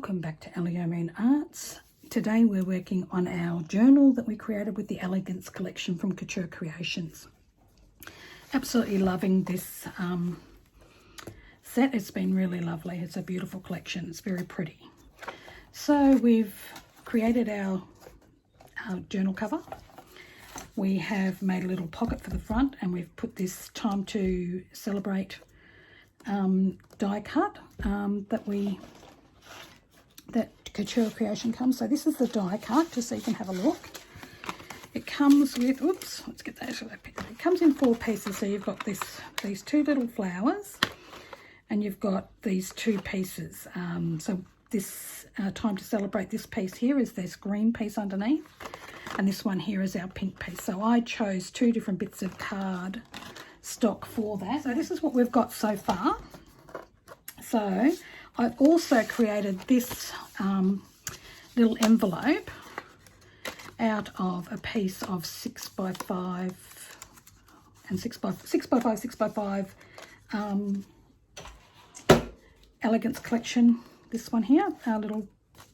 welcome back to Elegance Arts. Today we're working on our journal that we created with the Elegance collection from Couture Creations. Absolutely loving this set. It's been really lovely. It's a beautiful collection. It's very pretty. So we've created our journal cover. We have made a little pocket for the front, and we've put this time to celebrate die cut that Couture Creation comes. So this is the die cut, just so you can have a look. It comes with, oops, let's get that. It comes in 4 pieces. So you've got these 2 little flowers, and you've got these 2 pieces. So this time to celebrate, this piece here is this green piece underneath, and this one here is our pink piece. So I chose 2 different bits of card stock for that. So this is what we've got so far. So I've also created this little envelope out of a piece of 6x5 and 6x5 Elegance collection. This one here, our little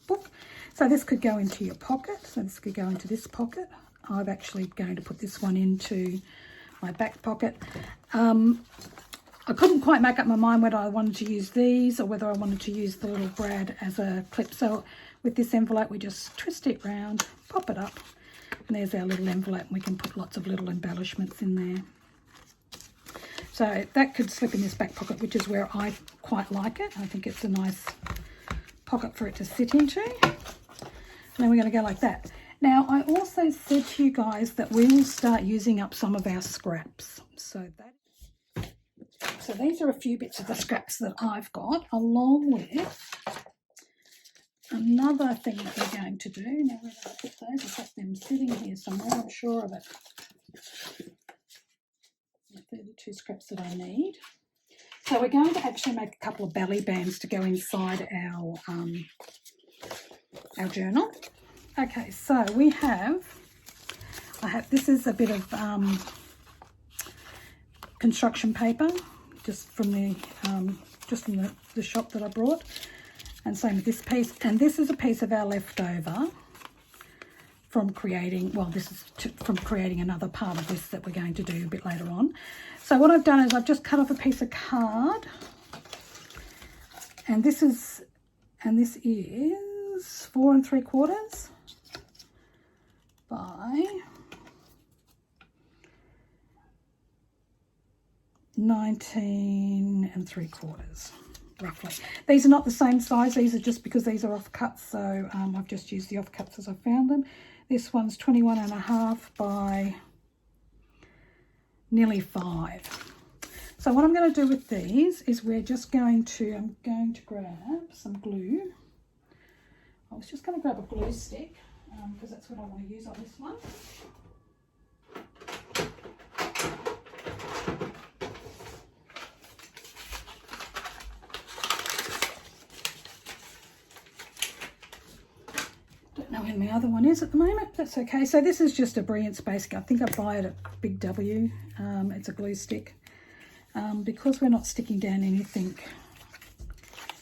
book. So this could go into your pocket. So this could go into this pocket. I'm actually going to put this one into my back pocket. I couldn't quite make up my mind whether I wanted to use these or whether I wanted to use the little brad as a clip. So with this envelope, we just twist it round, pop it up, and there's our little envelope, and we can put lots of little embellishments in there. So that could slip in this back pocket, which is where I quite like it. I think it's a nice pocket for it to sit into. And then we're going to go like that. Now, I also said to you guys that we will start using up some of our scraps. So these are a few bits of the scraps that I've got, along with another thing that we're going to do. Now, where did I put those? I've got them sitting here somewhere, I'm sure of it. They're the 2 scraps that I need. So we're going to actually make a couple of belly bands to go inside our journal. Okay, so this is a bit of construction paper, just from the shop that I brought, and same with this piece. And this is a piece of our leftover from creating, from creating another part of this that we're going to do a bit later on. So what I've done is I've just cut off a piece of card, and this is 4 3/4 by 19 3/4, roughly. These are not the same size. These are just because these are offcuts, so I've just used the offcuts as I found them. This one's 21.5 by nearly 5. So what I'm going to do with these is I'm going to grab some glue. I was just going to grab a glue stick because that's what I want to use on this one. Don't know where my other one is at the moment. That's okay. So this is just a Brilliance Basic. I think I buy it at Big W. It's a glue stick. Because we're not sticking down anything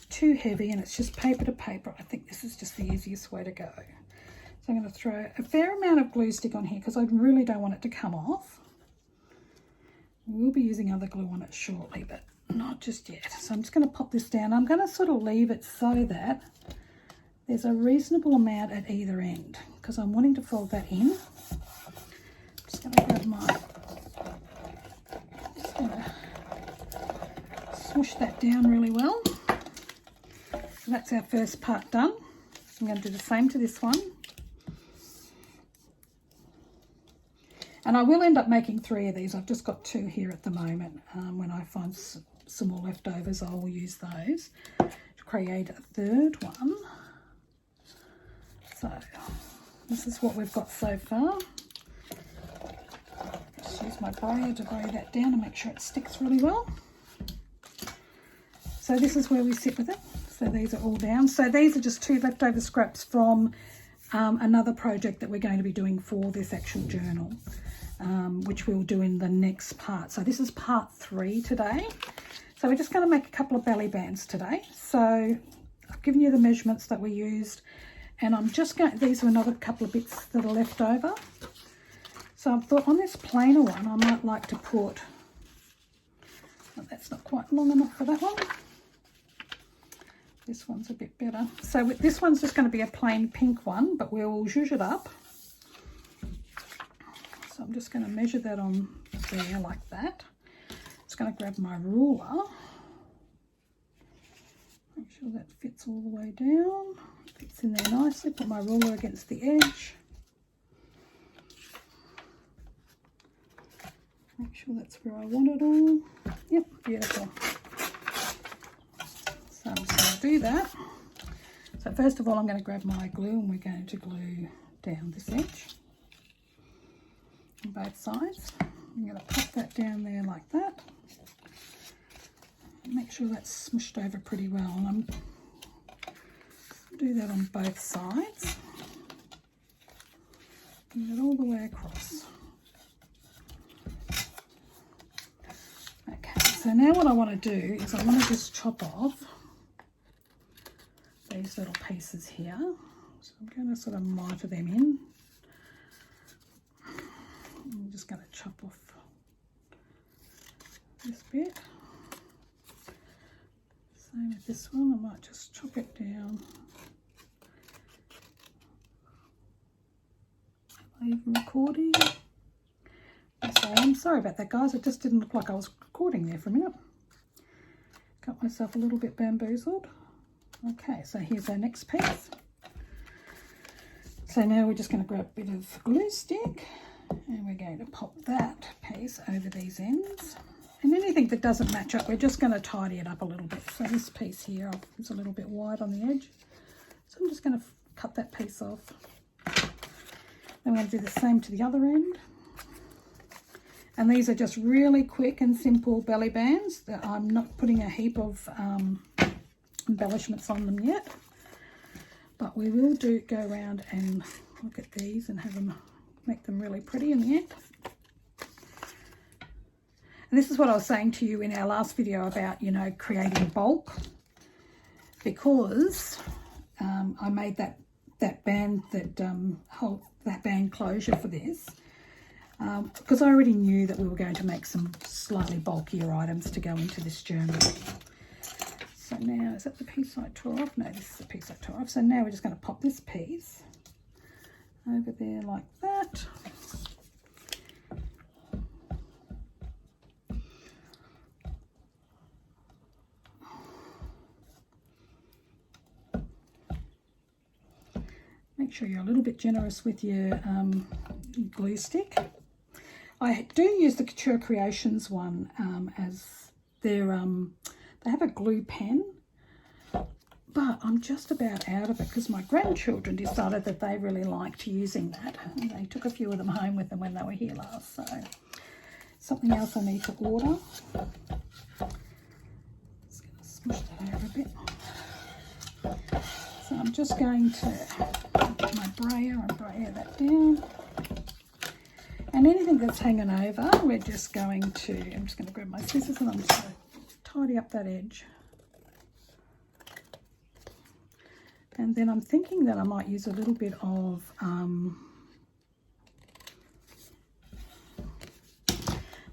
too heavy and it's just paper to paper, I think this is just the easiest way to go. So I'm going to throw a fair amount of glue stick on here because I really don't want it to come off. We'll be using other glue on it shortly, but not just yet. So I'm just going to pop this down. I'm going to sort of leave it so that there's a reasonable amount at either end because I'm wanting to fold that in. I'm just going to grab just going to smush that down really well. So that's our first part done. I'm going to do the same to this one. And I will end up making 3 of these. I've just got 2 here at the moment. When I find some more leftovers, I will use those to create a 3rd one. So this is what we've got so far. Just use my brayer to brayer that down and make sure it sticks really well. So this is where we sit with it. So these are all down. So these are just 2 leftover scraps from another project that we're going to be doing for this actual journal, which we'll do in the next part. So this is part 3 today. So we're just going to make a couple of belly bands today. So I've given you the measurements that we used, and I'm just going, these are another couple of bits that are left over. So I thought on this plainer one I might like to put, oh, that's not quite long enough for that one. This one's a bit better. So this one's just going to be a plain pink one, but we'll zhuzh it up. So I'm just going to measure that on there like that. Just going to grab my ruler. Make sure that fits all the way down. Fits in there nicely. Put my ruler against the edge. Make sure that's where I want it all. Yep, beautiful. So I'm just going to do that. So first of all, I'm going to grab my glue and we're going to glue down this edge on both sides. I'm going to pop that down there like that. Make sure that's smushed over pretty well. And I'm do that on both sides. Bring it all the way across. Okay, so now what I want to do is I want to just chop off these little pieces here. So I'm going to sort of miter them in. I'm just going to chop off this bit. Same with this one, I might just chop it down. Am I even recording? Yes, I am. Sorry about that, guys. It just didn't look like I was recording there for a minute. Got myself a little bit bamboozled. Okay, so here's our next piece. So now we're just going to grab a bit of glue stick and we're going to pop that piece over these ends. And anything that doesn't match up, we're just going to tidy it up a little bit. So this piece here is a little bit wide on the edge. So I'm just going to cut that piece off. Then we're going to do the same to the other end. And these are just really quick and simple belly bands. That I'm not putting a heap of embellishments on them yet. But we will go around and look at these and have them, make them really pretty in the end. And this is what I was saying to you in our last video about, you know, creating bulk, because I made that band, that band closure for this, because I already knew that we were going to make some slightly bulkier items to go into this journal. So now, is that the piece I tore off? No, this is the piece I tore off. So now we're just going to pop this piece over there like that. Make sure you're a little bit generous with your glue stick. I do use the Couture Creations one as their, they have a glue pen, but I'm just about out of it because my grandchildren decided that they really liked using that. And they took a few of them home with them when they were here last, so something else I need to order. Just going to smush that over a bit. So I'm just going to get my brayer and brayer that down. And anything that's hanging over, we're just going to, I'm just going to grab my scissors and I'm just going to tidy up that edge. And then I'm thinking that I might use a little bit of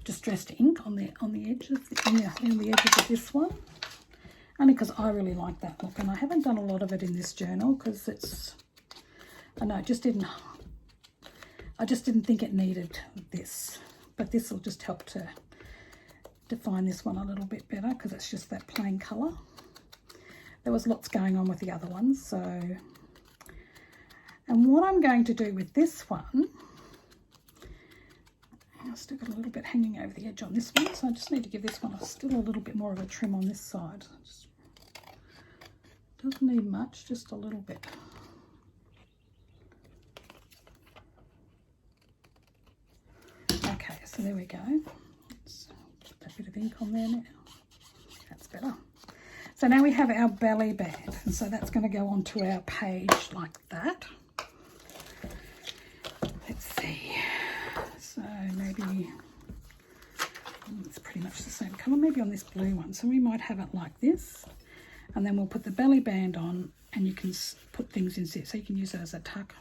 distressed ink on the edges, on the edges of this one. Only because I really like that look, and I haven't done a lot of it in this journal because it's, I know, I just didn't think it needed this, but this will just help to define this one a little bit better because it's just that plain colour. There was lots going on with the other ones, so, and what I'm going to do with this one, I've still got a little bit hanging over the edge on this one, so I just need to give this one still a little bit more of a trim on this side. Just, doesn't need much, just a little bit. Okay, so there we go. Let's put that bit of ink on there now. That's better. So now we have our belly band, and so that's going to go onto our page like that. Let's see. So maybe it's pretty much the same colour, maybe on this blue one. So we might have it like this. And then we'll put the belly band on, and you can put things in, so you can use it as a tuck.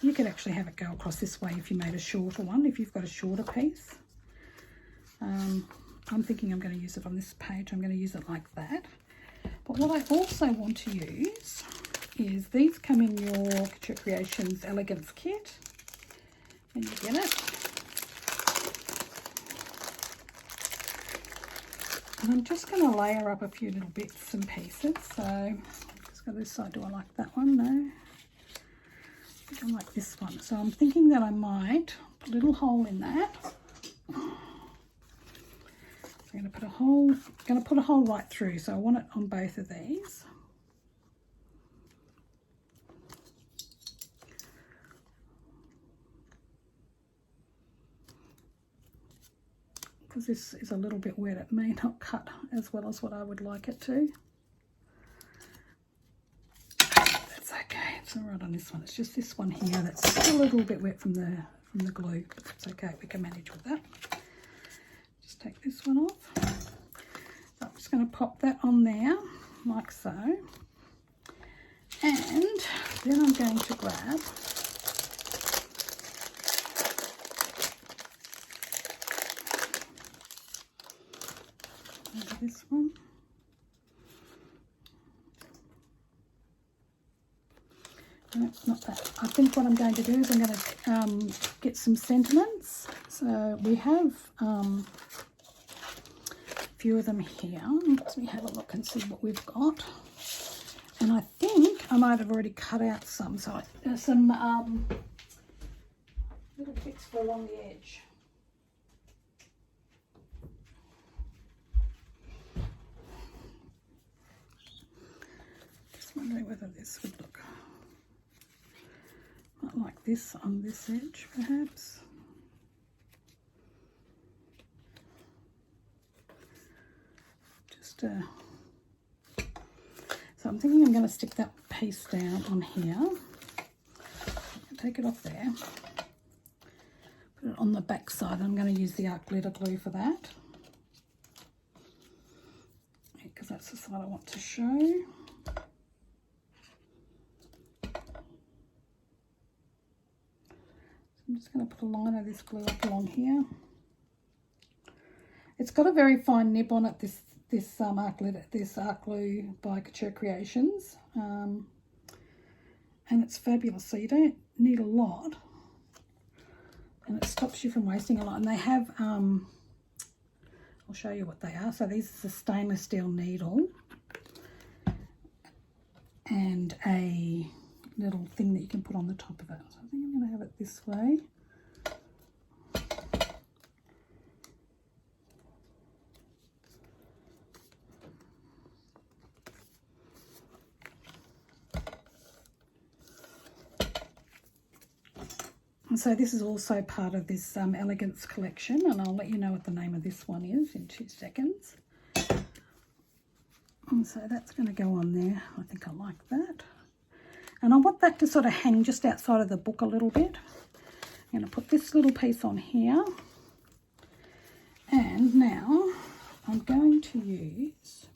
You could actually have it go across this way if you made a shorter one, if you've got a shorter piece. I'm thinking I'm going to use it on this page. I'm going to use it like that. But what I also want to use is, these come in your Couture Creations Elegance kit when you get it. And I'm just going to layer up a few little bits and pieces. So just go this side. Do I like that one? No. I think I like this one. So I'm thinking that I might put a little hole in that. I'm going to put a hole right through, so I want it on both of these. Because this is a little bit wet, it may not cut as well as what I would like it to. That's okay, it's all right on this one. It's just this one here that's still a little bit wet from the glue, but that's okay, we can manage with that. Take this one off. So I'm just going to pop that on there like so, and then I'm going to grab this one. No, not that. I think what I'm going to do is I'm going to get some sentiments. So we have few of them here. Let me have a look and see what we've got. And I think I might have already cut out some. So there's some little bits for along the edge. Just wondering whether this would look like this on this edge, perhaps. So I'm thinking I'm going to stick that piece down on here. Take it off there. Put it on the back side. I'm going to use the art glitter glue for that, because that's the side I want to show. So I'm just going to put a line of this glue up along here. It's got a very fine nib on it, this art glue by Couture Creations, and it's fabulous. So you don't need a lot, and it stops you from wasting a lot. And they have, I'll show you what they are. So these is a stainless steel needle and a little thing that you can put on the top of it. So I think I'm going to have it this way. And so this is also part of this Elegance collection, and I'll let you know what the name of this one is in 2 seconds. And so that's going to go on there. I think I like that. And I want that to sort of hang just outside of the book a little bit. I'm going to put this little piece on here. And now I'm going to use,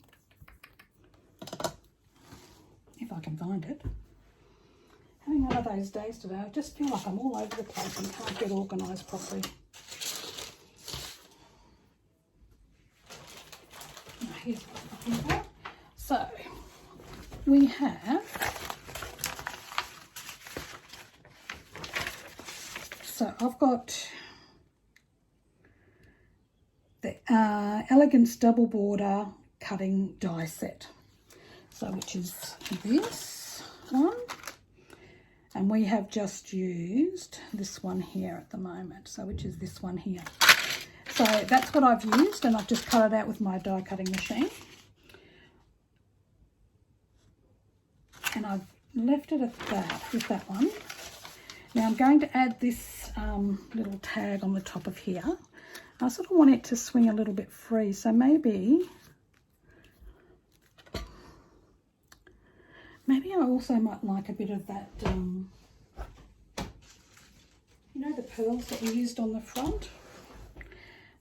if I can find it, having one of those days today, I just feel like I'm all over the place and can't get organised properly. Now, here's what I'm looking for. So, we have, so I've got the Elegance double border cutting die set. So, which is this one. And we have just used this one here at the moment, so which is this one here. So that's what I've used, and I've just cut it out with my die cutting machine. And I've left it at that, with that one. Now I'm going to add this little tag on the top of here. I sort of want it to swing a little bit free, so maybe I also might like a bit of that, you know, the pearls that we used on the front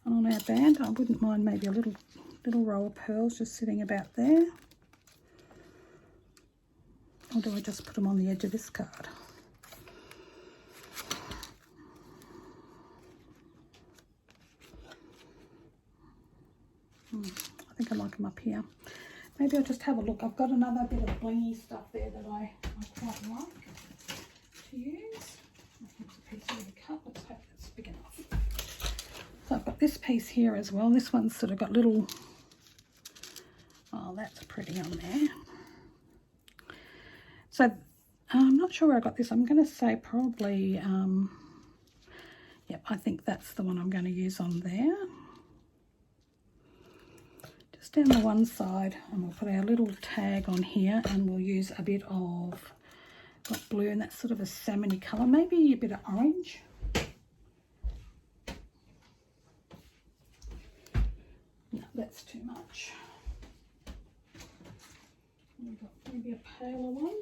and on our band. I wouldn't mind maybe a little row of pearls just sitting about there. or do I just put them on the edge of this card? I think I like them up here. Maybe I'll just have a look. I've got another bit of blingy stuff there that I quite like to use. Here's a piece of the cut. Let's hope that's big enough. So I've got this piece here as well. This one's sort of got little, oh, that's pretty on there. So I'm not sure where I got this. I'm going to say probably, yep, I think that's the one I'm going to use on there. Just down the one side, and we'll put our little tag on here, and we'll use a bit of got blue, and that's sort of a salmony colour, maybe a bit of orange. No, that's too much. We've got maybe a paler one.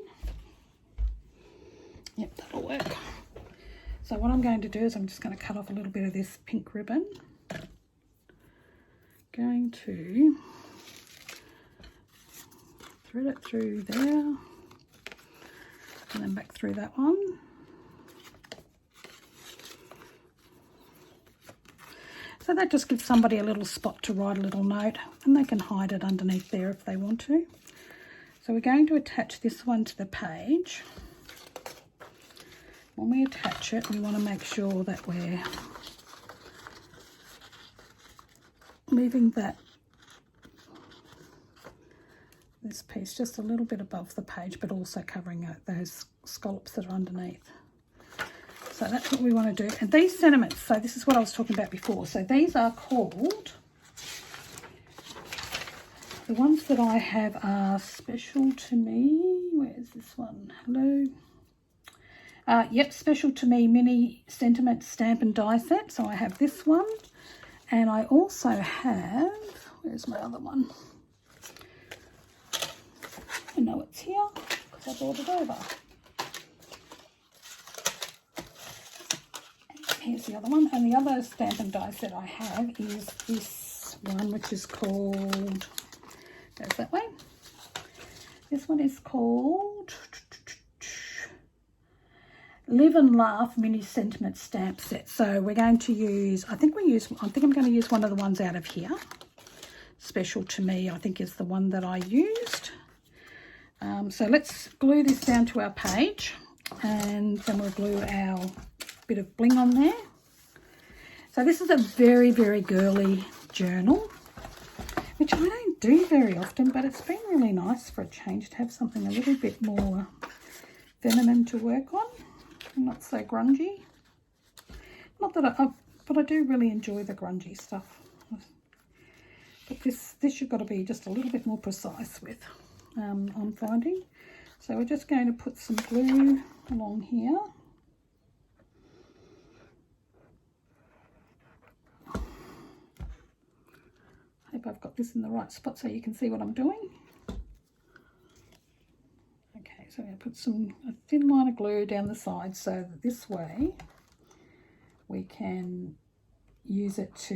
Yep, that'll work. So what I'm going to do is I'm just going to cut off a little bit of this pink ribbon. Going to thread it through there and then back through that one. So that just gives somebody a little spot to write a little note, and they can hide it underneath there if they want to. So we're going to attach this one to the page. When we attach it, we want to make sure that we're leaving this piece just a little bit above the page, but also covering those scallops that are underneath. So that's what we want to do. And these sentiments, so this is what I was talking about before. So these are called, the ones that I have are Special to Me. Where's this one? Hello. Yep, Special to Me Mini Sentiment Stamp and Die Set. So I have this one. And I also have, where's my other one? I know it's here because I brought it over. Here's the other one. And the other stamp and die set I have is this one, which is called, goes that way. This one is called Live and Laugh Mini Sentiment Stamp Set. So we're going to use, I think I'm going to use one of the ones out of here. Special to Me, I think, is the one that I used. So let's glue this down to our page, and then we'll glue our bit of bling on there. So this is a very, very girly journal, which I don't do very often, but it's been really nice for a change to have something a little bit more feminine to work on. Not so grungy. Not that but I do really enjoy the grungy stuff. But this you've got to be just a little bit more precise with, I'm finding. So we're just going to put some glue along here. Hope I've got this in the right spot so you can see what I'm doing. Okay, so I'm going to put a thin line of glue down the side so that this way we can use it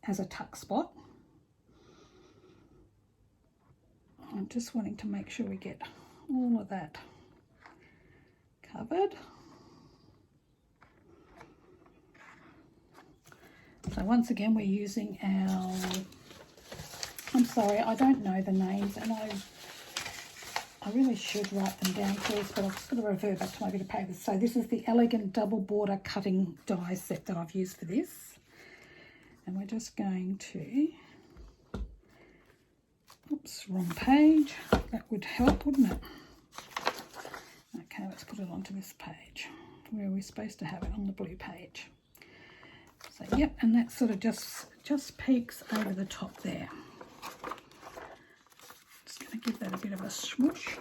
as a tuck spot. I'm just wanting to make sure we get all of that covered. So once again, we're using our, I'm sorry, I don't know the names, and I really should write them down first, but I've just got to refer back to my bit of paper. So this is the Elegant Double Border Cutting Die Set that I've used for this. And we're just going to, oops, wrong page. That would help, wouldn't it? Okay, let's put it onto this page. Where are we supposed to have it? On the blue page. So, yep, and that sort of just peeks over the top there. Just going to give that a bit of a swoosh.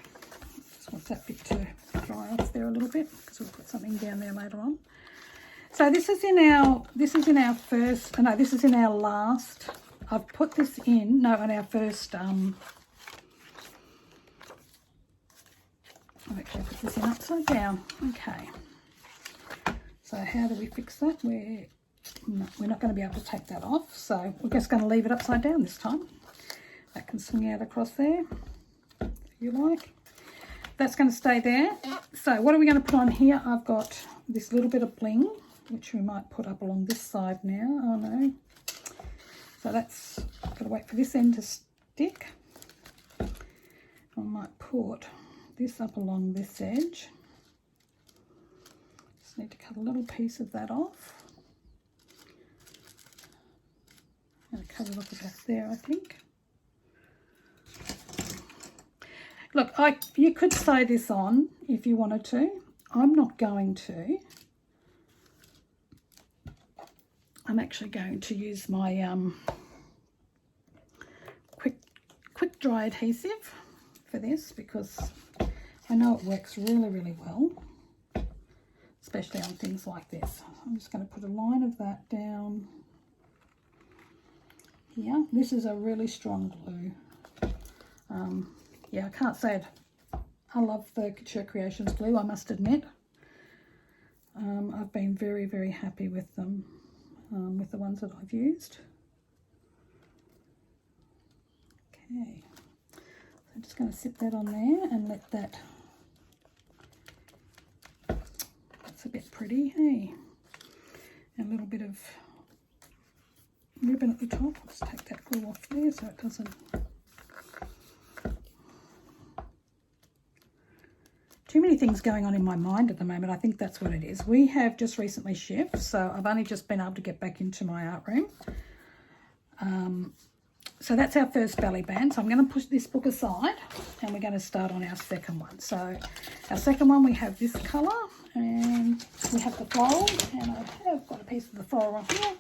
Just want that bit to dry off there a little bit, because we'll put something down there later on. So this is in our first, no, this is in our last, I've put this in, no, in our first, I've actually put this in upside down. Okay. So how do we fix that? We're not going to be able to take that off, so we're just going to leave it upside down this time. That can swing out across there, if you like. that's going to stay there. So what are we going to put on here? I've got this little bit of bling, which we might put up along this side now. Oh no. So that's, got to wait for this end to stick. I might put this up along this edge. Just need to cut a little piece of that off. I'm going to cut it off about there, I think. Look, you could sew this on if you wanted to. I'm not going to. I'm actually going to use my quick dry adhesive for this, because I know it works really, really well, especially on things like this. I'm just going to put a line of that down here. This is a really strong glue. Yeah, I can't say it. I love the Couture Creations glue, I must admit. I've been very, very happy with them, with the ones that I've used. Okay. I'm just going to sit that on there and let that, that's a bit pretty, hey? And a little bit of ribbon at the top. Let's take that glue off there so it doesn't, too many things going on in my mind at the moment. I think that's what it is. We have just recently shipped, so I've only just been able to get back into my art room. So that's our first belly band. So I'm going to push this book aside and we're going to start on our second one. So our second one, we have this colour and we have the floral, and I have got a piece of the floral on here.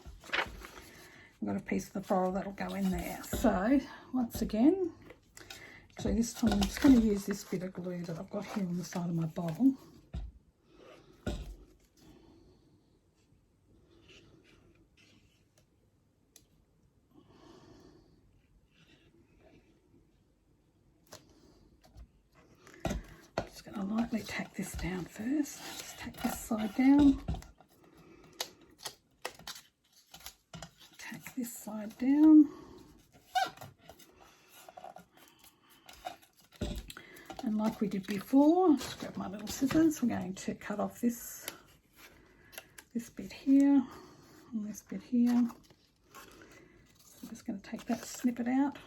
I've got a piece of the floral that'll go in there. So once again, actually this time I'm just going to use this bit of glue that I've got here on the side of my bowl. I'll lightly tack this down first. Just tack this side down. Tack this side down. And like we did before, just grab my little scissors. We're going to cut off this bit here and this bit here. So I'm just going to take that snippet out.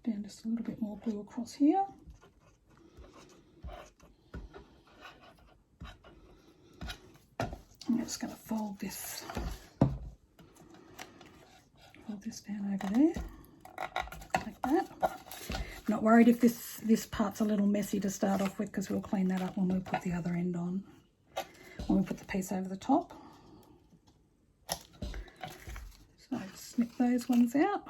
Down just a little bit more glue across here. I'm just going to fold this down over there, like that. I'm not worried if this part's a little messy to start off with, because we'll clean that up when we put the other end on, when we put the piece over the top. So snip those ones out.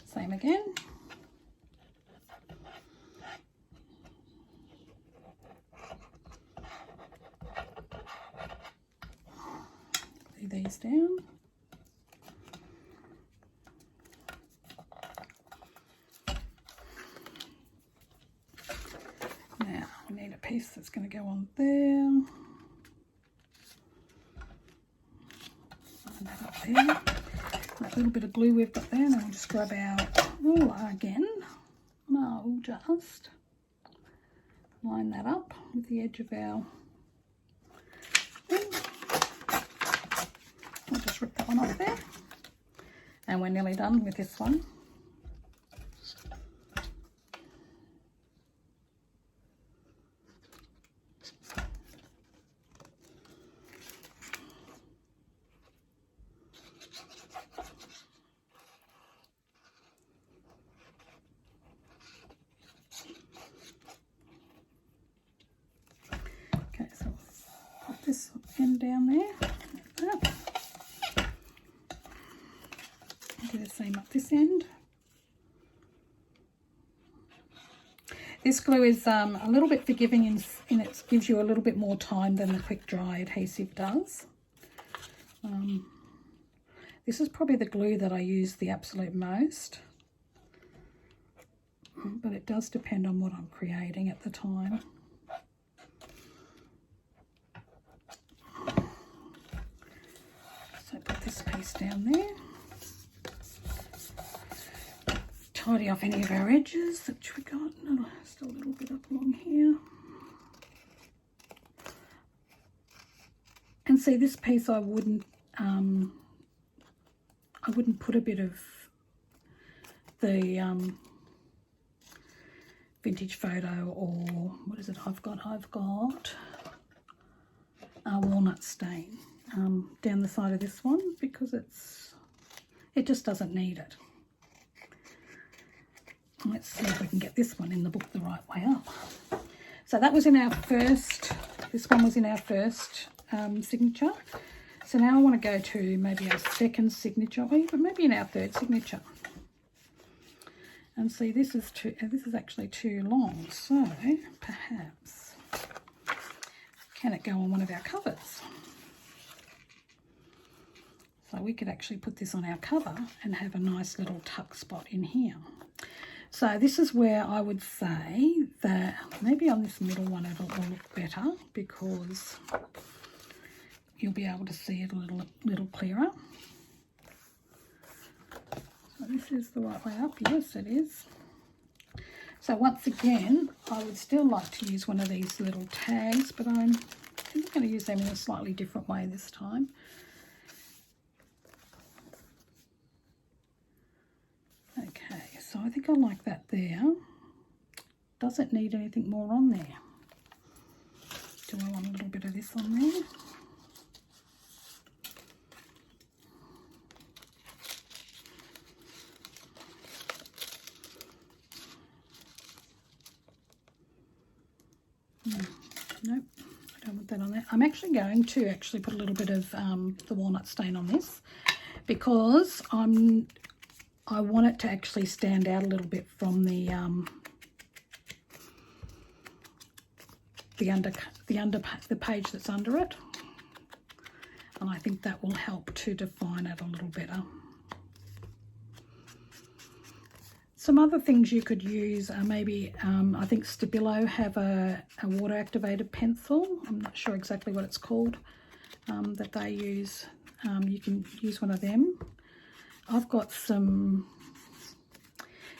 Same again. Lay these down. Now we need a piece that's going to go on there. Line that up there. That little bit of glue we've got there, and then we'll just grab our ruler again. No, we'll just line that up with the edge of our thing. We'll just rip that one off there, and we're nearly done with this one. This end down there, like that. Do the same up this end. This glue is a little bit forgiving in it gives you a little bit more time than the quick dry adhesive does. This is probably the glue that I use the absolute most, but it does depend on what I'm creating at the time. So put this piece this down there. Tidy off any of our edges that we got. No, still a little bit up along here. And see, this piece I wouldn't put a bit of the vintage photo, or what is it I've got a walnut stain down the side of this one, because it just doesn't need it. Let's see if we can get this one in the book the right way up. So that was in our first, this one was in our first signature. So now I want to go to maybe our second signature, or even maybe in our third signature. And see, this is actually too long, so perhaps can it go on one of our covers? So we could actually put this on our cover and have a nice little tuck spot in here. So this is where I would say that maybe on this middle one it will look better, because you'll be able to see it a little clearer. So this is the right way up. Yes, it is. So once again, I would still like to use one of these little tags, but I'm going to use them in a slightly different way this time. Okay, so I think I like that there. Doesn't need anything more on there. Do I want a little bit of this on there? Nope, I don't want that on there. I'm actually going to put a little bit of the walnut stain on this, because I want it to actually stand out a little bit from the page that's under it, and I think that will help to define it a little better. Some other things you could use are maybe, I think Stabilo have a water activated pencil. I'm not sure exactly what it's called, that they use. You can use one of them. I've got some,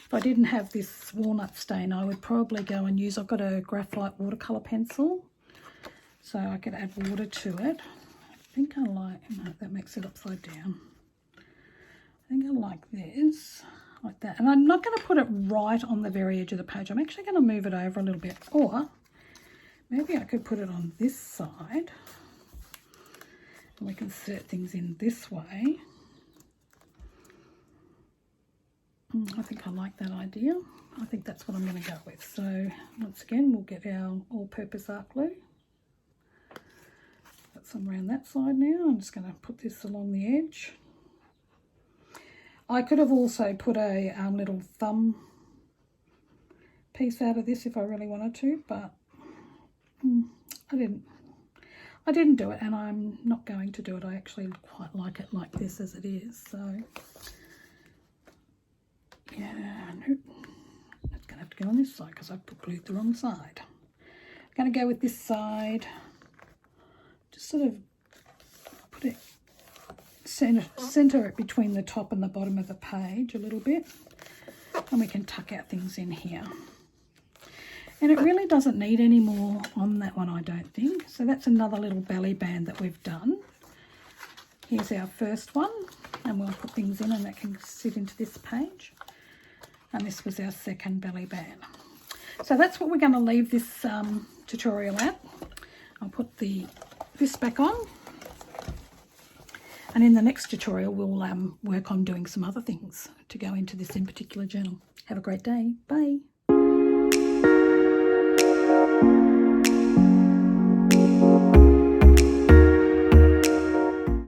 if I didn't have this walnut stain, I would probably go and use, I've got a graphite watercolour pencil, so I could add water to it. I think I like, no, that makes it upside down. I think I like this. Like that, and I'm not going to put it right on the very edge of the page. I'm actually going to move it over a little bit, or maybe I could put it on this side and we can insert things in this way. I think I like that idea. I think that's what I'm going to go with. So once again, we'll get our all-purpose art glue. Got some around that side now. I'm just going to put this along the edge. I could have also put a little thumb piece out of this if I really wanted to, but I didn't do it, and I'm not going to do it. I actually quite like it like this as it is. So yeah, nope. It's going to have to go on this side because I've glued the wrong side. I'm going to go with this side. Just sort of put it, center it between the top and the bottom of the page a little bit, and we can tuck out things in here. And it really doesn't need any more on that one, I don't think. So that's another little belly band that we've done. Here's our first one, and we'll put things in and that can sit into this page. And this was our second belly band. So that's what we're going to leave this tutorial at. I'll put this back on. And in the next tutorial, we'll work on doing some other things to go into this in particular journal. Have a great day. Bye.